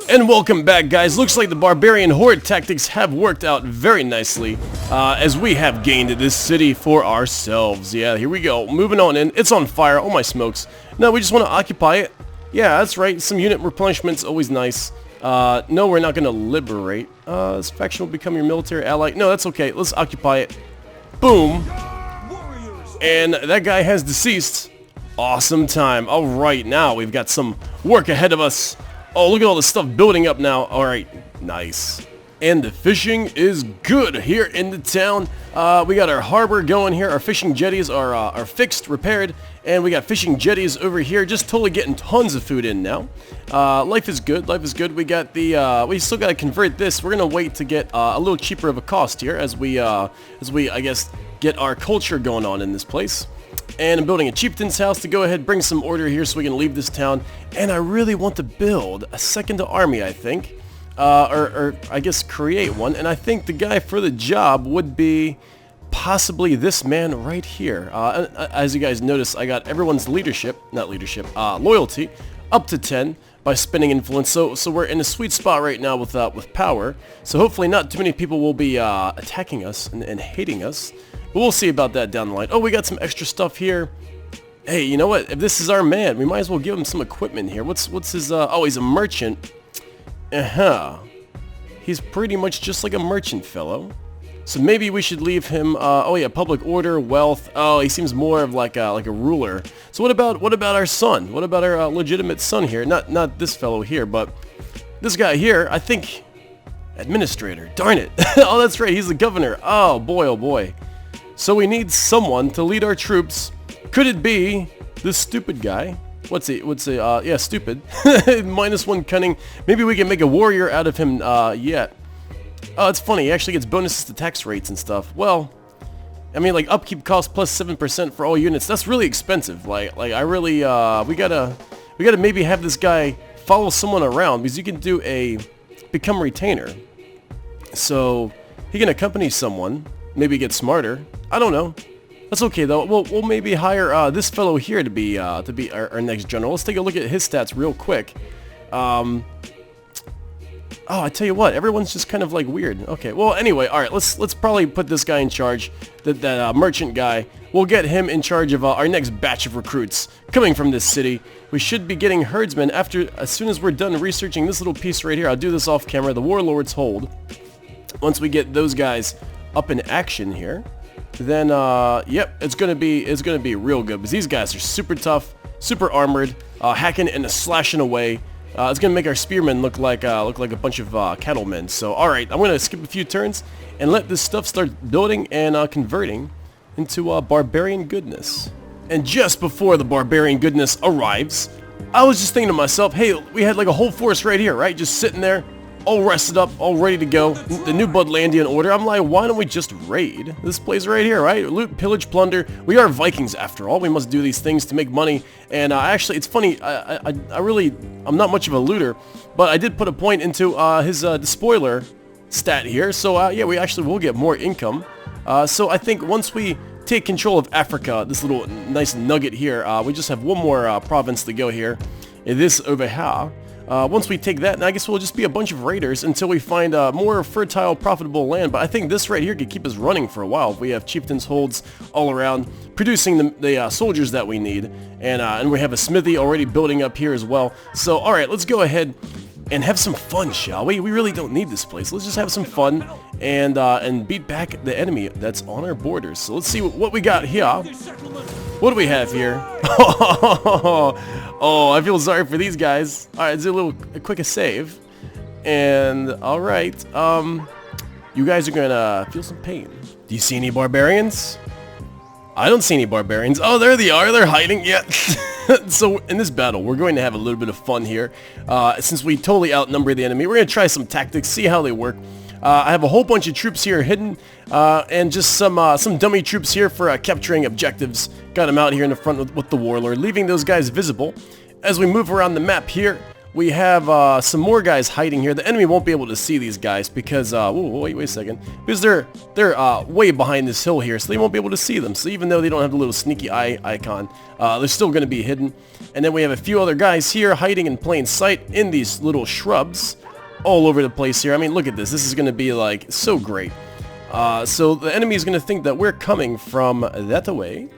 And welcome back, guys. Looks like the barbarian horde tactics have worked out very nicely as we have gained this city for ourselves. Yeah, here we go. Moving on in. It's on fire. Oh my smokes. No, we just want to occupy it. Yeah, that's right. Some unit replenishment's always nice. No, we're not going to liberate. This faction will become your military ally. No, that's okay. Let's occupy it. Boom. And that guy has deceased. Awesome time. All right, now we've got some work ahead of us. Oh, look at all this stuff building up now. All right, nice. And the fishing is good here in the town. We got our harbor going here. Our fishing jetties are fixed, repaired, and we got fishing jetties over here. Just totally getting tons of food in now. Life is good. Life is good. We got the. We still got to convert this. We're gonna wait to get a little cheaper of a cost here as we I guess get our culture going on in this place. And I'm building a chieftain's house to go ahead bring some order here so we can leave this town. And I really want to build a second army, I think. Or I guess create one. And I think the guy for the job would be possibly this man right here. As you guys notice, I got everyone's loyalty up to 10 by spending influence. So we're in a sweet spot right now with power. So hopefully not too many people will be attacking us and hating us. But we'll see about that down the line. Oh, we got some extra stuff here. Hey, you know what? If this is our man, we might as well give him some equipment here. What's his, oh, he's a merchant. He's pretty much just like a merchant fellow. So maybe we should leave him, oh yeah, public order, wealth. Oh, he seems more of like a ruler. So what about our son? What about our legitimate son here? Not this fellow here, but this guy here, I think, administrator. Darn it. Oh, that's right. He's the governor. Oh boy. So we need someone to lead our troops. Could it be this stupid guy? What's he? Yeah, stupid. -1 cunning. Maybe we can make a warrior out of him yet. Oh, it's funny. He actually gets bonuses to tax rates and stuff. Well, I mean, like upkeep cost plus 7% for all units. That's really expensive. Like I really, we gotta maybe have this guy follow someone around because you can do a become retainer. So he can accompany someone. Maybe get smarter. I don't know. That's okay though. We'll maybe hire this fellow here to be our next general. Let's take a look at his stats real quick. Oh, I tell you what, everyone's just kind of like weird. Okay, well anyway, all right. Let's probably put this guy in charge. That merchant guy. We'll get him in charge of our next batch of recruits coming from this city. We should be getting herdsmen as soon as we're done researching this little piece right here. I'll do this off camera. The Warlord's Hold. Once we get those guys up in action here, then yep, it's gonna be real good because these guys are super tough, super armored, hacking and slashing away. It's gonna make our spearmen look like a bunch of cattlemen. So all right, I'm gonna skip a few turns and let this stuff start building and converting into barbarian goodness. And just before the barbarian goodness arrives, I was just thinking to myself, hey, we had like a whole force right here, right, just sitting there, all rested up, all ready to go. The new Bloodlandian order. I'm like, why don't we just raid this place right here, right? Loot, pillage, plunder. We are Vikings after all. We must do these things to make money. And actually, it's funny. I'm not much of a looter, but I did put a point into his despoiler stat here. So yeah, we actually will get more income. So I think once we take control of Africa, this little nice nugget here, we just have one more province to go here. This over here. Once we take that, and I guess we'll just be a bunch of raiders until we find more fertile, profitable land. But I think this right here could keep us running for a while. We have chieftains' holds all around, producing the soldiers that we need, and we have a smithy already building up here as well. So, all right, let's go ahead and have some fun, shall we? We really don't need this place. Let's just have some fun and beat back the enemy that's on our borders. So let's see what we got here. What do we have here? Oh, I feel sorry for these guys. All right, let's do a quick save. And all right, you guys are gonna feel some pain. Do you see any barbarians? I don't see any barbarians. Oh, there they are. They're hiding. Yeah. So in this battle, we're going to have a little bit of fun here. Since we totally outnumber the enemy, we're going to try some tactics, see how they work. I have a whole bunch of troops here hidden, and just some dummy troops here for capturing objectives. Got them out here in the front with the warlord, leaving those guys visible. As we move around the map here, We have some more guys hiding here. The enemy won't be able to see these guys because, wait a second. Because they're way behind this hill here, so they won't be able to see them. So even though they don't have the little sneaky eye icon, they're still going to be hidden. And then we have a few other guys here hiding in plain sight in these little shrubs all over the place here. I mean, look at this. This is going to be, like, so great. So the enemy is going to think that we're coming from that way.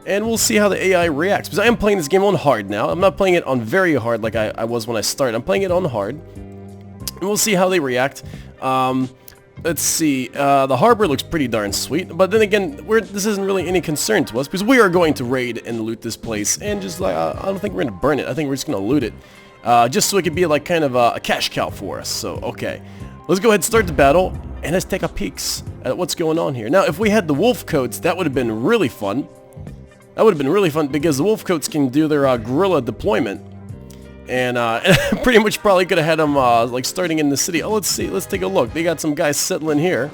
And we'll see how the AI reacts. Because I am playing this game on hard now. I'm not playing it on very hard like I was when I started. I'm playing it on hard. And we'll see how they react. Let's see. The harbor looks pretty darn sweet. But then again, this isn't really any concern to us. Because we are going to raid and loot this place. And just like, I don't think we're going to burn it. I think we're just going to loot it. Just so it could be like kind of a cash cow for us. So, okay. Let's go ahead and start the battle. And let's take a peek at what's going on here. Now, if we had the wolf coats, that would have been really fun. That would have been really fun because the wolf coats can do their guerrilla deployment. And pretty much probably could have had them like starting in the city. Oh, let's see. Let's take a look. They got some guys settling here.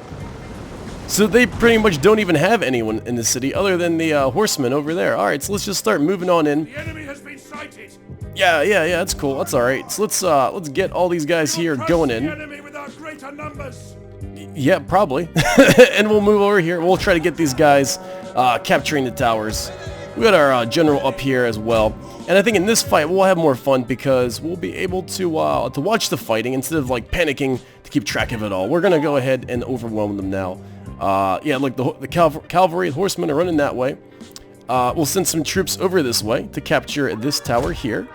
So they pretty much don't even have anyone in the city other than the horsemen over there. Alright, so let's just start moving on in. The enemy has been sighted. Yeah, that's cool. That's alright. So let's get all these guys here going in. The enemy with our greater numbers. Yeah, probably. And we'll move over here. We'll try to get these guys capturing the towers. We got our general up here as well. And I think in this fight we'll have more fun because we'll be able to watch the fighting instead of like panicking to keep track of it all. We're gonna go ahead and overwhelm them now. Yeah, look, the cavalry horsemen are running that way. We'll send some troops over this way to capture this tower here.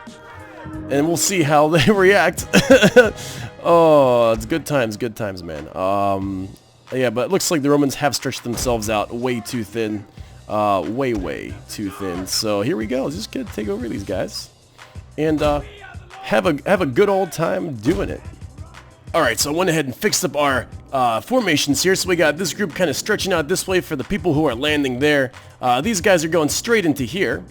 And we'll see how they react. Oh, it's good times, man. Yeah, but it looks like the Romans have stretched themselves out way too thin. Way too thin. So here we go. Just gonna take over these guys. And have a good old time doing it. Alright, so I went ahead and fixed up our formations here. So we got this group kind of stretching out this way for the people who are landing there. These guys are going straight into here.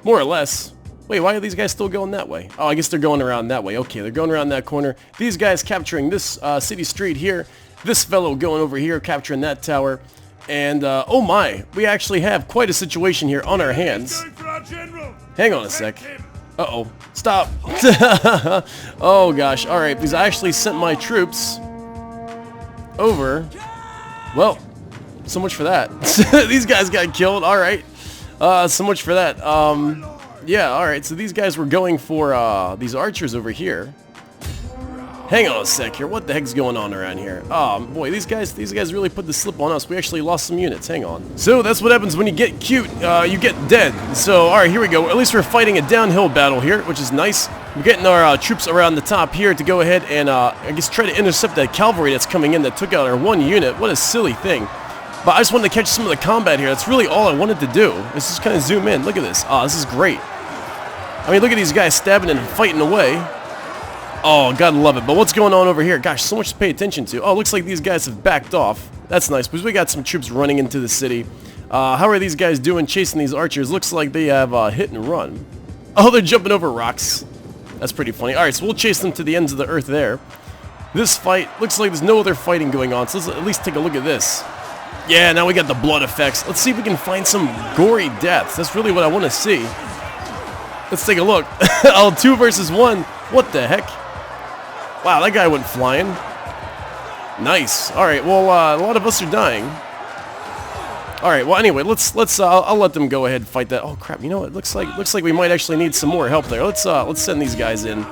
More or less. Wait, why are these guys still going that way? Oh, I guess they're going around that way. Okay, they're going around that corner. These guys capturing this city street here. This fellow going over here, capturing that tower. And, oh my, we actually have quite a situation here on our hands. Hang on a sec. Uh-oh. Stop. Oh, gosh. Alright, because I actually sent my troops over. Well, so much for that. These guys got killed. Alright. So much for that. Yeah, alright, so these guys were going for these archers over here. Hang on a sec here, what the heck's going on around here? Oh boy, these guys really put the slip on us. We actually lost some units, hang on. So that's what happens when you get cute, you get dead. So alright, here we go. At least we're fighting a downhill battle here, which is nice. We're getting our troops around the top here to go ahead and I guess try to intercept that cavalry that's coming in that took out our one unit. What a silly thing. But I just wanted to catch some of the combat here. That's really all I wanted to do. Let's just kind of zoom in. Look at this. Oh, this is great. I mean, look at these guys stabbing and fighting away. Oh, gotta love it. But what's going on over here? Gosh, so much to pay attention to. Oh, looks like these guys have backed off. That's nice, because we got some troops running into the city. How are these guys doing chasing these archers? Looks like they have hit and run. Oh, they're jumping over rocks. That's pretty funny. Alright, so we'll chase them to the ends of the earth there. This fight, looks like there's no other fighting going on, so let's at least take a look at this. Yeah, now we got the blood effects. Let's see if we can find some gory deaths. That's really what I want to see. Let's take a look. Oh, 2 versus 1. What the heck? Wow, that guy went flying. Nice. All right. Well, a lot of us are dying. All right. Well, anyway, I'll let them go ahead and fight that. Oh crap! You know what? Looks like we might actually need some more help there. Let's send these guys in,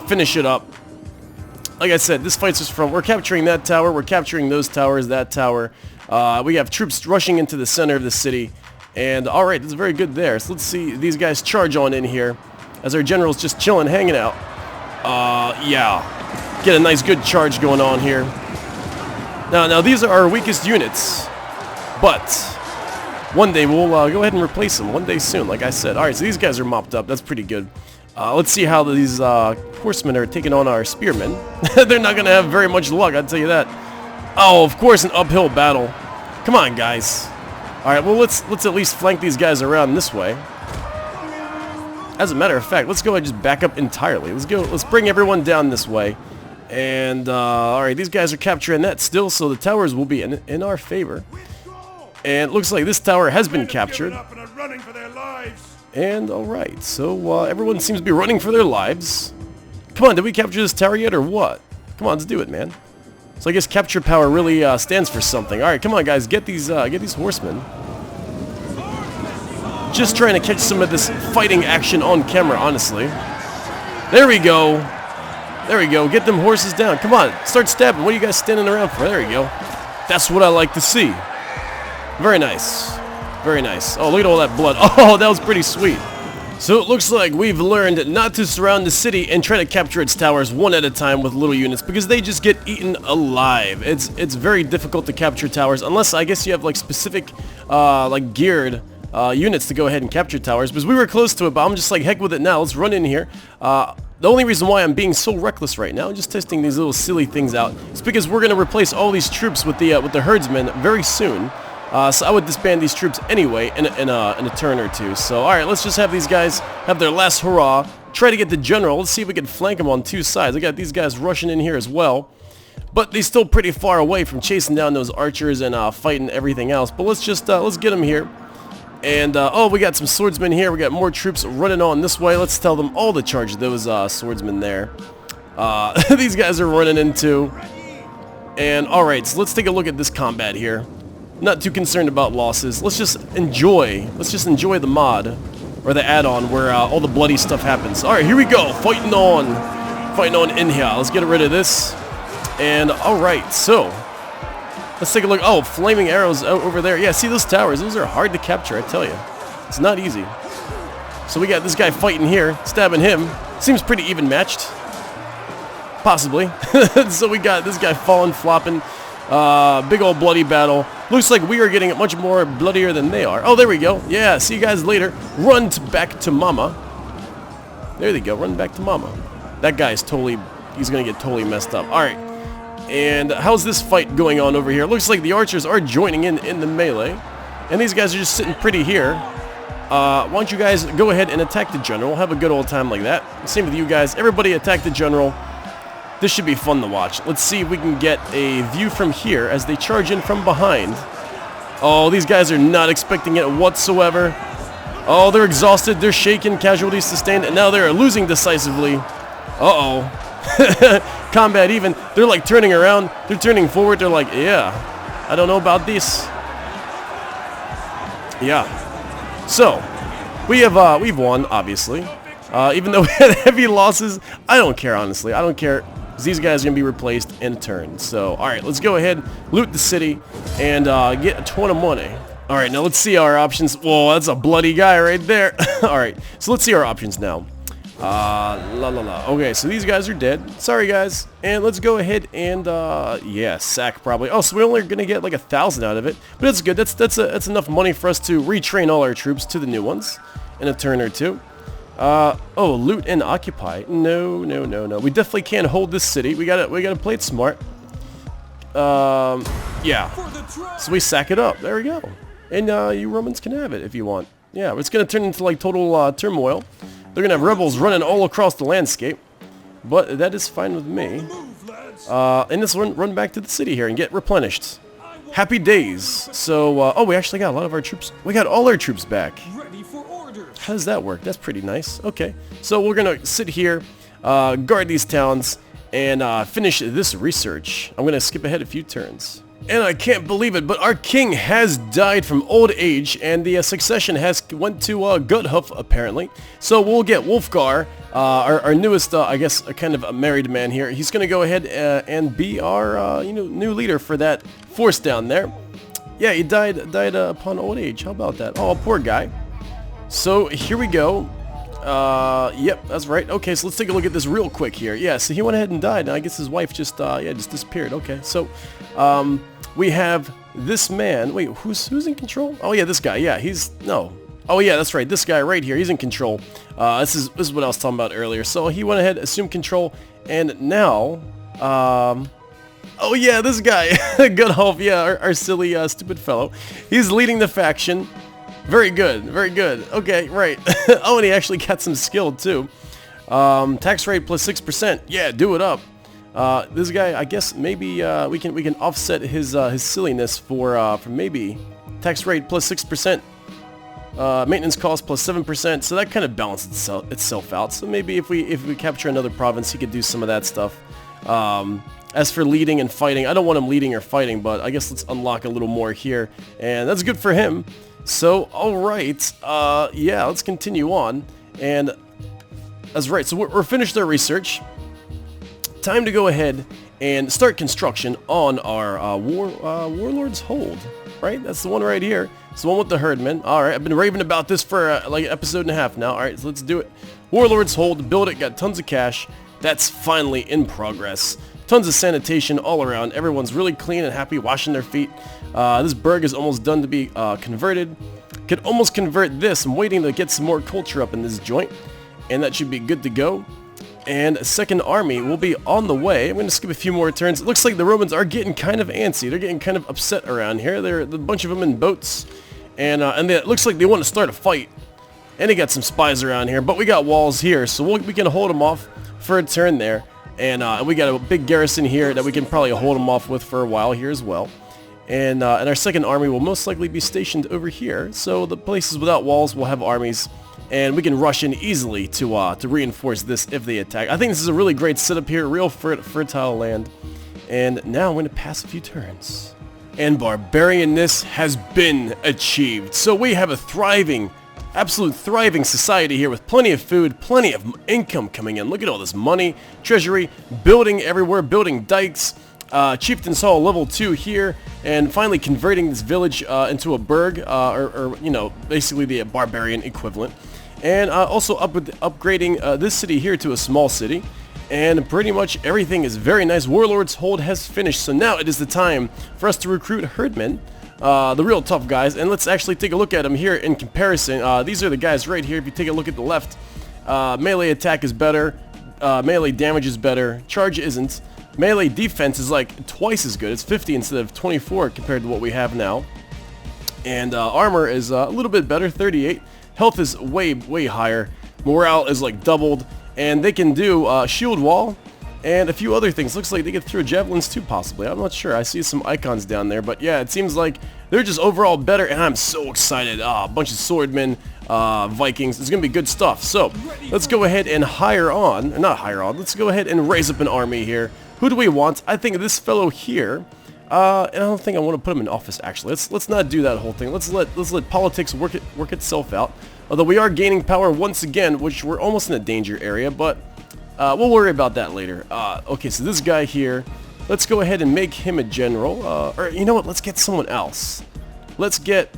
finish it up. Like I said, this fight's just from we're capturing that tower, we're capturing those towers, that tower. We have troops rushing into the center of the city. And alright, this is very good there. So let's see these guys charge on in here as our general's just chilling, hanging out. Yeah. Get a nice good charge going on here. Now these are our weakest units. But one day we'll go ahead and replace them. One day soon, like I said. Alright, so these guys are mopped up. That's pretty good. Let's see how these horsemen are taking on our spearmen. They're not going to have very much luck, I'll tell you that. Oh, of course, an uphill battle. Come on, guys. Alright, well, let's at least flank these guys around this way. As a matter of fact, let's go ahead and just back up entirely. Let's bring everyone down this way. And, alright, these guys are capturing that still, so the towers will be in our favor. And it looks like this tower has been captured. And, alright, so everyone seems to be running for their lives. Come on, did we capture this tower yet or what? Come on, let's do it, man. So I guess capture power really stands for something. Alright, come on guys, get these horsemen. Just trying to catch some of this fighting action on camera, honestly. There we go. There we go. Get them horses down. Come on, start stabbing. What are you guys standing around for? There you go. That's what I like to see. Very nice. Very nice. Oh, look at all that blood. Oh, that was pretty sweet. So it looks like we've learned not to surround the city and try to capture its towers one at a time with little units because they just get eaten alive. It's very difficult to capture towers unless I guess you have like specific like geared units to go ahead and capture towers, because we were close to it, but I'm just like, heck with it now. Let's run in here. The only reason why I'm being so reckless right now, just testing these little silly things out, is because we're going to replace all these troops with the herdsmen very soon. So I would disband these troops anyway in a turn or two. So alright, let's just have these guys have their last hurrah. Try to get the general. Let's see if we can flank them on two sides. I got these guys rushing in here as well. But they're still pretty far away from chasing down those archers and fighting everything else. But let's just let's get them here. And oh, we got some swordsmen here. We got more troops running on this way. Let's tell them all to charge those swordsmen there. These guys are running into. And alright, so let's take a look at this combat here. Not too concerned about losses. Let's just enjoy the mod or the add-on where all the bloody stuff happens. All right, here we go. Fighting on in here. Let's get rid of this. And all right, so let's take a look. Oh, flaming arrows out over there. Yeah, see those towers? Those are hard to capture, I tell you. It's not easy. So we got this guy fighting here, stabbing him. Seems pretty even matched. Possibly. So we got this guy falling, flopping. Big old bloody battle. Looks like we are getting much more bloodier than they are. Oh, there we go. Yeah, see you guys later. Run back to mama. There they go. Run back to mama. That guy's totally, he's going to get totally messed up. All right. And how's this fight going on over here? Looks like the archers are joining in the melee. And these guys are just sitting pretty here. Why don't you guys go ahead and attack the general. Have a good old time like that. Same with you guys. Everybody attack the general. This should be fun to watch. Let's see if we can get a view from here as they charge in from behind. Oh, these guys are not expecting it whatsoever. Oh, they're exhausted. They're shaken. Casualties sustained. And now they're losing decisively. Uh-oh. Combat even. They're like turning around. They're turning forward. They're like, yeah, I don't know about this. Yeah. So, we've won, obviously. Even though we had heavy losses, I don't care, honestly. I don't care. These guys are going to be replaced in a turn. So, alright, let's go ahead, loot the city, and get a ton of money. Alright, now let's see our options. Whoa, that's a bloody guy right there. Alright, so let's see our options now. Okay, so these guys are dead. Sorry, guys. And let's go ahead and, yeah, sack probably. Oh, so we're only going to get like 1,000 out of it. But that's good. That's enough money for us to retrain all our troops to the new ones in a turn or two. Oh, loot and occupy. No. We definitely can't hold this city. We gotta play it smart. Yeah. So we sack it up. There we go. And you Romans can have it if you want. Yeah, it's gonna turn into like total turmoil. They're gonna have rebels running all across the landscape. But that is fine with me. And let's run back to the city here and get replenished. Happy days. So, oh, we actually got a lot of our troops. We got all our troops back. How does that work? That's pretty nice. Okay, so we're gonna sit here, guard these towns, and finish this research. I'm gonna skip ahead a few turns. And I can't believe it, but our king has died from old age, and the succession has went to Guthof, apparently. So we'll get Wolfgar, our newest, I guess, a kind of a married man here. He's gonna go ahead and be our, new leader for that force down there. Yeah, he died upon old age. How about that? Oh, poor guy. So here we go. Yep, that's right. Okay, so let's take a look at this real quick here. Yeah, so he went ahead and died, and I guess his wife just just disappeared. Okay, so we have this man. Wait, who's in control? Oh yeah, this guy. Yeah, oh yeah, that's right. This guy right here, he's in control. This is what I was talking about earlier. So he went ahead, assumed control, and now oh yeah, this guy, Goodhoff, yeah, our silly stupid fellow. He's leading the faction. Very good, very good. Okay, right. Oh, and he actually got some skill too. Tax rate plus 6%. Yeah, do it up. This guy, I guess maybe we can offset his silliness for maybe tax rate plus 6%. Maintenance cost plus 7%, so that kind of balances itself out. So maybe if we capture another province, he could do some of that stuff. As for leading and fighting, I don't want him leading or fighting, but I guess let's unlock a little more here, and that's good for him. So, alright, yeah, let's continue on, and that's right, so we're finished our research. Time to go ahead and start construction on our Warlord's Hold, right? That's the one right here. It's the one with the herdmen. Alright, I've been raving about this for like an episode and a half now. Alright, so let's do it. Warlord's Hold, build it, got tons of cash. That's finally in progress. Tons of sanitation all around. Everyone's really clean and happy, washing their feet. This burg is almost done to be converted. Could almost convert this. I'm waiting to get some more culture up in this joint, and that should be good to go. And a second army will be on the way. I'm going to skip a few more turns. It looks like the Romans are getting kind of antsy. They're getting kind of upset around here. They're a bunch of them in boats, and it looks like they want to start a fight. And they got some spies around here, but we got walls here, so we can hold them off for a turn there. And we got a big garrison here that we can probably hold them off with for a while here as well. And our second army will most likely be stationed over here. So the places without walls will have armies, and we can rush in easily to reinforce this if they attack. I think this is a really great setup here, real fertile land. And now I'm going to pass a few turns. And barbarianness has been achieved. So we have a thriving, absolute thriving society here with plenty of food, plenty of income coming in. Look at all this money, treasury, building everywhere, building dikes. Chieftain's Hall level 2 here, and finally converting this village into a burg, or you know, basically the barbarian equivalent. And also upgrading this city here to a small city. And pretty much everything is very nice. Warlord's Hold has finished, so now it is the time for us to recruit herdmen. The real tough guys, and let's actually take a look at them here in comparison. These are the guys right here. If you take a look at the left, melee attack is better, melee damage is better, charge isn't, melee defense is like twice as good. It's 50 instead of 24 compared to what we have now, and armor is a little bit better, 38, health is way higher, morale is like doubled, and they can do shield wall and a few other things. Looks like they get through javelins too, possibly. I'm not sure. I see some icons down there, but yeah, it seems like they're just overall better, and I'm so excited. A bunch of swordmen, Vikings. It's gonna be good stuff. So let's go ahead and let's go ahead and raise up an army here. Who do we want? I think this fellow here. And I don't think I want to put him in office. Actually, let's not do that whole thing. Let's let politics work itself out. Although we are gaining power once again, which we're almost in a danger area, but we'll worry about that later. Okay, so this guy here, let's go ahead and make him a general. Or you know what? Let's get someone else. Let's get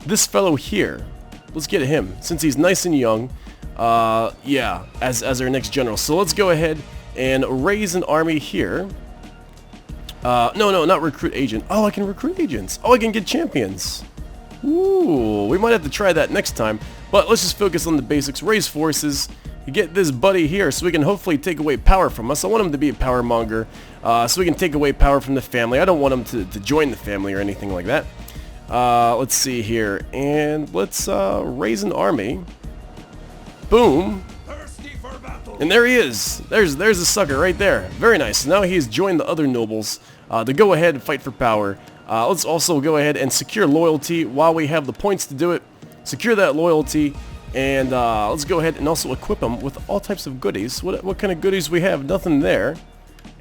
this fellow here. Let's get him, since he's nice and young. Yeah, as our next general. So let's go ahead and raise an army here. No, not recruit agent. Oh, I can recruit agents. Oh, I can get champions. Ooh, we might have to try that next time. But let's just focus on the basics. Raise forces. Get this buddy here so we can hopefully take away power from us. I want him to be a power monger, so we can take away power from the family. I don't want him to join the family or anything like that. Let's see here. And let's raise an army. Boom. And there he is. There's a sucker right there. Very nice. Now he's joined the other nobles to go ahead and fight for power. Let's also go ahead and secure loyalty while we have the points to do it. Secure that loyalty, and let's go ahead and also equip them with all types of goodies. What kind of goodies we have? Nothing there.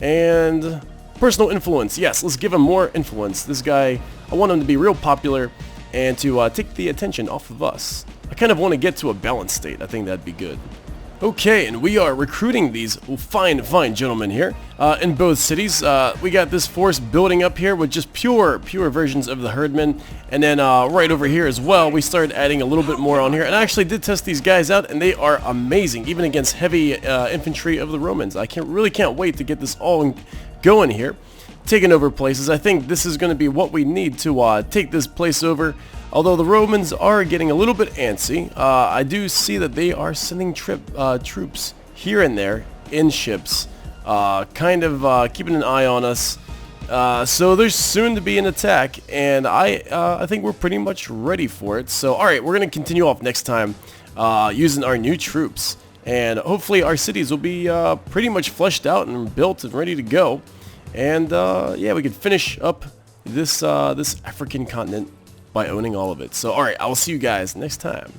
And personal influence. Yes, let's give him more influence. This guy, I want him to be real popular and to take the attention off of us. I kind of want to get to a balanced state. I think that'd be good. Okay, and we are recruiting these fine gentlemen here in both cities. We got this force building up here with just pure versions of the herdmen, and then right over here as well, we started adding a little bit more on here. And I actually did test these guys out, and they are amazing, even against heavy infantry of the Romans. I really can't wait to get this all going here, taking over places. I think this is going to be what we need to take this place over. Although the Romans are getting a little bit antsy, I do see that they are sending troops here and there in ships, kind of keeping an eye on us. So there's soon to be an attack, and I think we're pretty much ready for it. So alright, we're going to continue off next time using our new troops. And hopefully our cities will be pretty much fleshed out and built and ready to go. And yeah, we could finish up this African continent by owning all of it. So, alright, I will see you guys next time.